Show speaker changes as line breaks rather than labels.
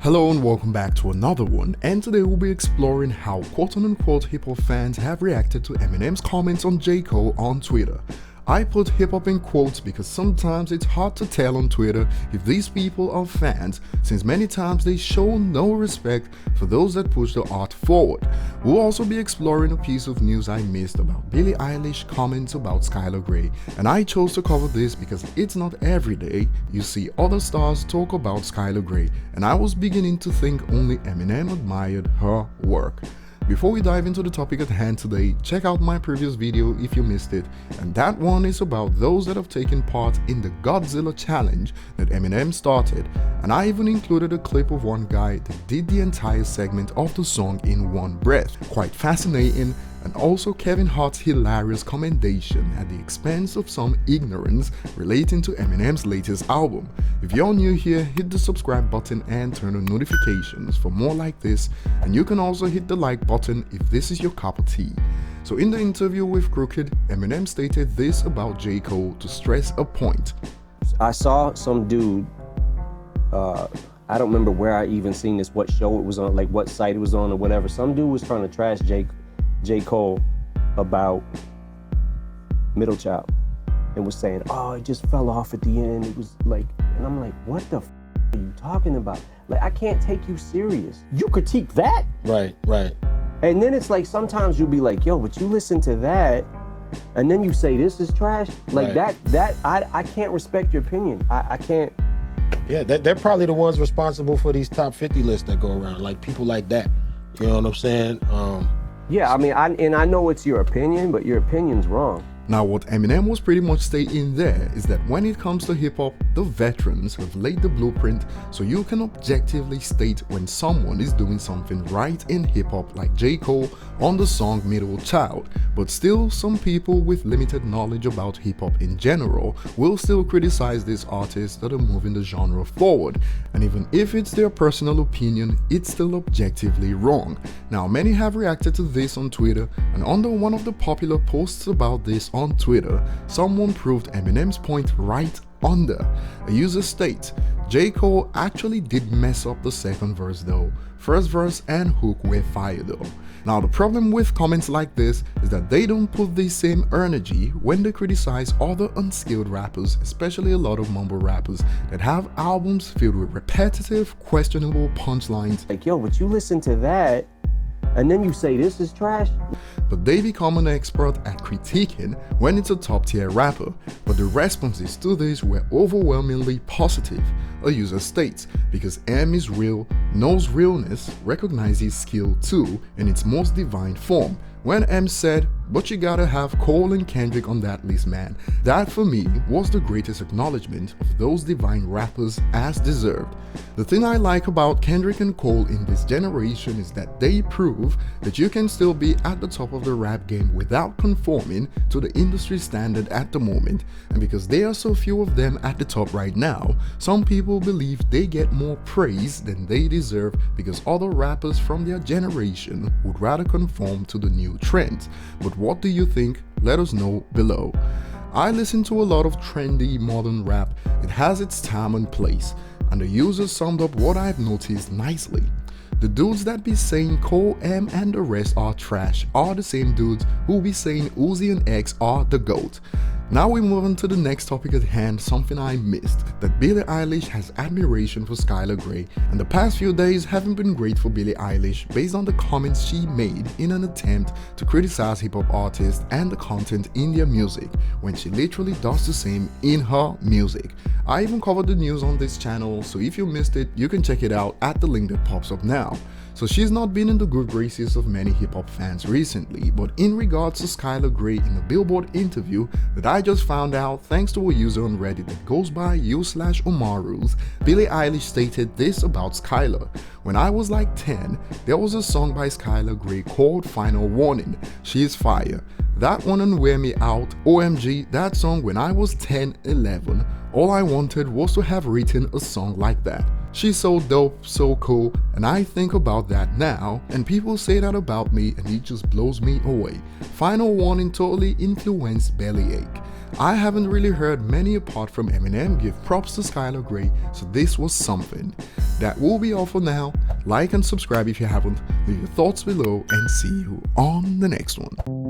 Hello and welcome back to another one, and today we'll be exploring how quote-unquote hip-hop fans have reacted to Eminem's comments on J. Cole on Twitter. I put hip-hop in quotes because sometimes it's hard to tell on Twitter if these people are fans, since many times they show no respect for those that push the art forward. We'll also be exploring a piece of news I missed about Billie Eilish comments about Skylar Grey, and I chose to cover this because it's not every day you see other stars talk about Skylar Grey, and I was beginning to think only Eminem admired her work. Before we dive into the topic at hand today, check out my previous video if you missed it, and that one is about those that have taken part in the Godzilla challenge that Eminem started, and I even included a clip of one guy that did the entire segment of the song in one breath. Quite fascinating, and also Kevin Hart's hilarious commendation at the expense of some ignorance relating to Eminem's latest album. If you're new here, hit the subscribe button and turn on notifications for more like this, and you can also hit the like button if this is your cup of tea. So in the interview with Crooked, Eminem stated this about J. Cole to stress a point.
I saw some dude, I don't remember where I even seen this, what show it was on, like what site it was on or whatever. Some dude was trying to trash J. Cole about Middle Child and was saying, oh, it just fell off at the end. It was like, and I'm like, what the are you talking about? Like, I can't take you serious. You critique that?
Right.
And then it's like, sometimes you'll be like, yo, but you listen to that, and then you say this is trash? Like
right.
I can't respect your opinion. I can't.
Yeah, they're probably the ones responsible for these top 50 lists that go around, like people like that. You know what I'm saying?
Yeah, I mean, I know it's your opinion, but your opinion's wrong.
Now what Eminem was pretty much stating there is that when it comes to hip-hop, the veterans have laid the blueprint, so you can objectively state when someone is doing something right in hip-hop, like J. Cole on the song Middle Child. But still, some people with limited knowledge about hip-hop in general will still criticize these artists that are moving the genre forward, and even if it's their personal opinion, it's still objectively wrong. Now many have reacted to this on Twitter, and under one of the popular posts about this on Twitter, someone proved Eminem's point right under. A user states, J. Cole actually did mess up the second verse though. First verse and hook were fire though. Now the problem with comments like this is that they don't put the same energy when they criticize other unskilled rappers, especially a lot of mumble rappers that have albums filled with repetitive, questionable punchlines.
Like, yo, but you listen to that, and then you say this is trash?
But they become an expert at critiquing when it's a top tier rapper, but the responses to this were overwhelmingly positive. A user states, because M is real, knows realness, recognizes skill too in its most divine form. When M said, but you gotta have Cole and Kendrick on that list, man. That for me was the greatest acknowledgement of those divine rappers as deserved. The thing I like about Kendrick and Cole in this generation is that they prove that you can still be at the top of the rap game without conforming to the industry standard at the moment, and because there are so few of them at the top right now, some people believe they get more praise than they deserve because other rappers from their generation would rather conform to the new trends. But what do you think? Let us know below. I listen to a lot of trendy modern rap. It has its time and place, and the user summed up what I've noticed nicely. The dudes that be saying Cole, M and the rest are trash are the same dudes who be saying Uzi and X are the GOAT. Now we move on to the next topic at hand, something I missed, that Billie Eilish has admiration for Skylar Grey, and the past few days haven't been great for Billie Eilish based on the comments she made in an attempt to criticize hip-hop artists and the content in their music, when she literally does the same in her music. I even covered the news on this channel, so if you missed it, you can check it out at the link that pops up now. So she's not been in the good graces of many hip-hop fans recently, but in regards to Skylar Grey in a Billboard interview that I just found out thanks to a user on Reddit that goes by u/Omarus, Billie Eilish stated this about Skylar. When I was like 10, there was a song by Skylar Grey called Final Warning. She's fire. That one and Wear Me Out, OMG, that song when I was 10, 11. All I wanted was to have written a song like that. She's so dope, so cool, and I think about that now, and people say that about me and it just blows me away. Final Warning totally influenced Bellyache. I haven't really heard many apart from Eminem give props to Skylar Grey, so this was something. That will be all for now. Like and subscribe if you haven't, leave your thoughts below, and see you on the next one.